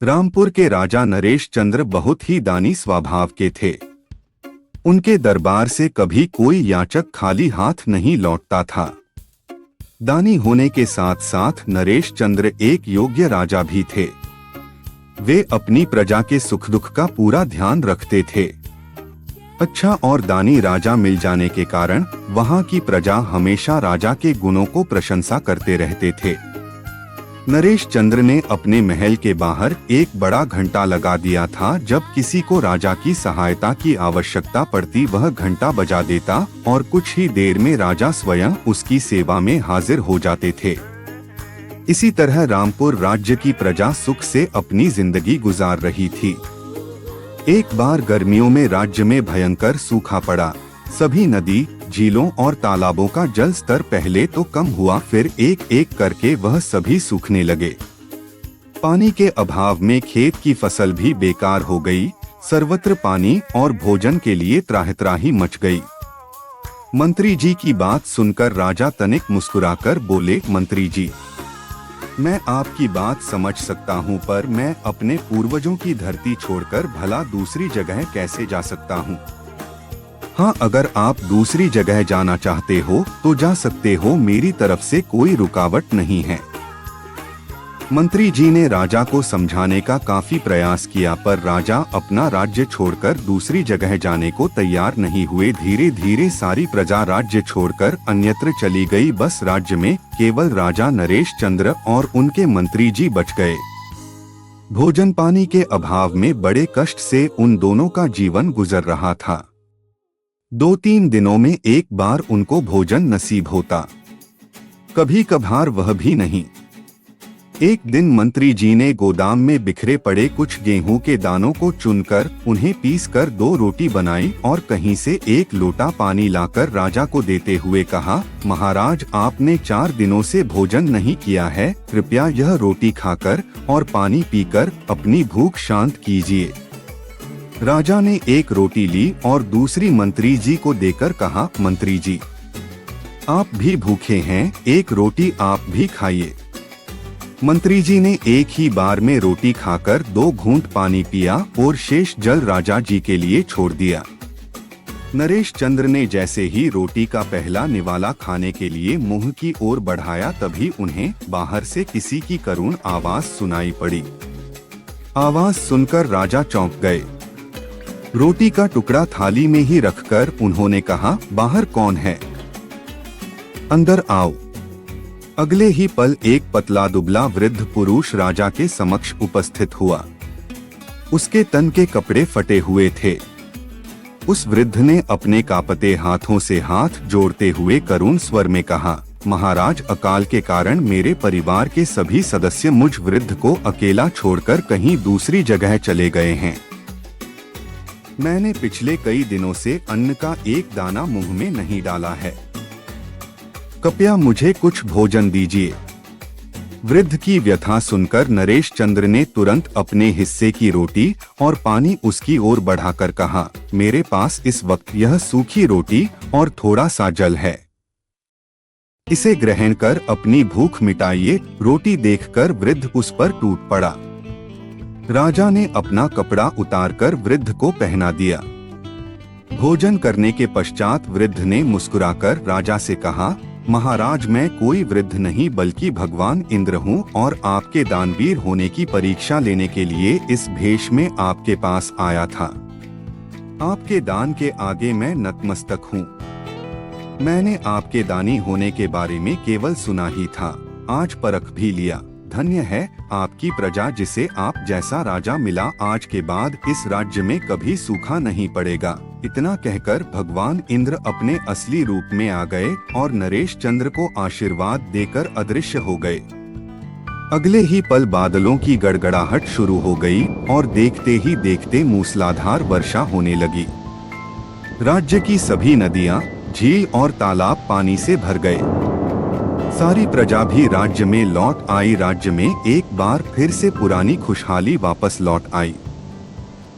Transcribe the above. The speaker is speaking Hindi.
रामपुर के राजा नरेश चंद्र बहुत ही दानी स्वभाव के थे। उनके दरबार से कभी कोई याचक खाली हाथ नहीं लौटता था। दानी होने के साथ साथ नरेश चंद्र एक योग्य राजा भी थे। वे अपनी प्रजा के सुख दुख का पूरा ध्यान रखते थे। अच्छा और दानी राजा मिल जाने के कारण वहां की प्रजा हमेशा राजा के गुणों को प्रशंसा करते रहते थे। नरेश चंद्र ने अपने महल के बाहर एक बड़ा घंटा लगा दिया था। जब किसी को राजा की सहायता की आवश्यकता पड़ती वह घंटा बजा देता और कुछ ही देर में राजा स्वयं उसकी सेवा में हाजिर हो जाते थे। इसी तरह रामपुर राज्य की प्रजा सुख से अपनी जिंदगी गुजार रही थी। एक बार गर्मियों में राज्य में भयंकर सूखा पड़ा। सभी नदी, झीलों और तालाबों का जल स्तर पहले तो कम हुआ, फिर एक एक करके वह सभी सूखने लगे। पानी के अभाव में खेत की फसल भी बेकार हो गई। सर्वत्र पानी और भोजन के लिए त्राहि मच गई। मंत्री जी की बात सुनकर राजा तनिक मुस्कुराकर बोले, मंत्री जी, मैं आपकी बात समझ सकता हूँ, पर मैं अपने पूर्वजों की धरती छोड़कर भला दूसरी जगह कैसे जा सकता हूँ। हाँ, अगर आप दूसरी जगह जाना चाहते हो तो जा सकते हो, मेरी तरफ से कोई रुकावट नहीं है। मंत्री जी ने राजा को समझाने का काफी प्रयास किया, पर राजा अपना राज्य छोड़कर दूसरी जगह जाने को तैयार नहीं हुए। धीरे धीरे सारी प्रजा राज्य छोड़कर अन्यत्र चली गई। बस राज्य में केवल राजा नरेश चंद्र और उनके मंत्री जी बच गए। भोजन पानी के अभाव में बड़े कष्ट से उन दोनों का जीवन गुजर रहा था। 2-3 दिनों में एक बार उनको भोजन नसीब होता, कभी कभार वह भी नहीं। एक दिन मंत्री जी ने गोदाम में बिखरे पड़े कुछ गेहूं के दानों को चुनकर उन्हें पीसकर 2 रोटी बनाई और कहीं से 1 लोटा पानी लाकर राजा को देते हुए कहा, महाराज, आपने 4 दिनों से भोजन नहीं किया है, कृपया यह रोटी खाकर और पानी पीकर अपनी भूख शांत कीजिए। राजा ने 1 रोटी ली और दूसरी मंत्री जी को देकर कहा, मंत्री जी, आप भी भूखे हैं, 1 रोटी आप भी खाइए। मंत्री जी ने एक ही बार में रोटी खाकर 2 घूंट पानी पिया और शेष जल राजा जी के लिए छोड़ दिया। नरेश चंद्र ने जैसे ही रोटी का पहला निवाला खाने के लिए मुंह की ओर बढ़ाया, तभी उन्हें बाहर से किसी की करुण आवाज सुनाई पड़ी। आवाज सुनकर राजा चौंक गए। रोटी का टुकड़ा थाली में ही रखकर उन्होंने कहा, बाहर कौन है? अंदर आओ। अगले ही पल एक पतला दुबला वृद्ध पुरुष राजा के समक्ष उपस्थित हुआ। उसके तन के कपड़े फटे हुए थे। उस वृद्ध ने अपने कांपते हाथों से हाथ जोड़ते हुए करुण स्वर में कहा, महाराज, अकाल के कारण मेरे परिवार के सभी सदस्य मुझ वृद्ध को अकेला छोड़कर कहीं दूसरी जगह चले गए हैं। मैंने पिछले कई दिनों से अन्न का एक दाना मुंह में नहीं डाला है। कृपया मुझे कुछ भोजन दीजिए। वृद्ध की व्यथा सुनकर नरेश चंद्र ने तुरंत अपने हिस्से की रोटी और पानी उसकी ओर बढ़ाकर कहा, मेरे पास इस वक्त यह सूखी रोटी और थोड़ा सा जल है। इसे ग्रहण कर अपनी भूख मिटाइए। रोटी देखकर वृद्ध उस पर टूट पड़ा। राजा ने अपना कपड़ा उतारकर वृद्ध को पहना दिया। भोजन करने के पश्चात वृद्ध ने मुस्कुराकर राजा से कहा, महाराज, मैं कोई वृद्ध नहीं बल्कि भगवान इंद्र हूँ और आपके दानवीर होने की परीक्षा लेने के लिए इस भेष में आपके पास आया था। आपके दान के आगे मैं नतमस्तक हूँ। मैंने आपके दानी होने के बारे में केवल सुना ही था, आज परख भी लिया। धन्य है आपकी प्रजा जिसे आप जैसा राजा मिला। आज के बाद इस राज्य में कभी सूखा नहीं पड़ेगा। इतना कहकर भगवान इंद्र अपने असली रूप में आ गए और नरेश चंद्र को आशीर्वाद देकर अदृश्य हो गए। अगले ही पल बादलों की गड़गड़ाहट शुरू हो गई और देखते ही देखते मूसलाधार वर्षा होने लगी। राज्य की सभी नदियां, झील और तालाब पानी से भर गए। सारी प्रजा भी राज्य में लौट आई। राज्य में एक बार फिर से पुरानी खुशहाली वापस लौट आई।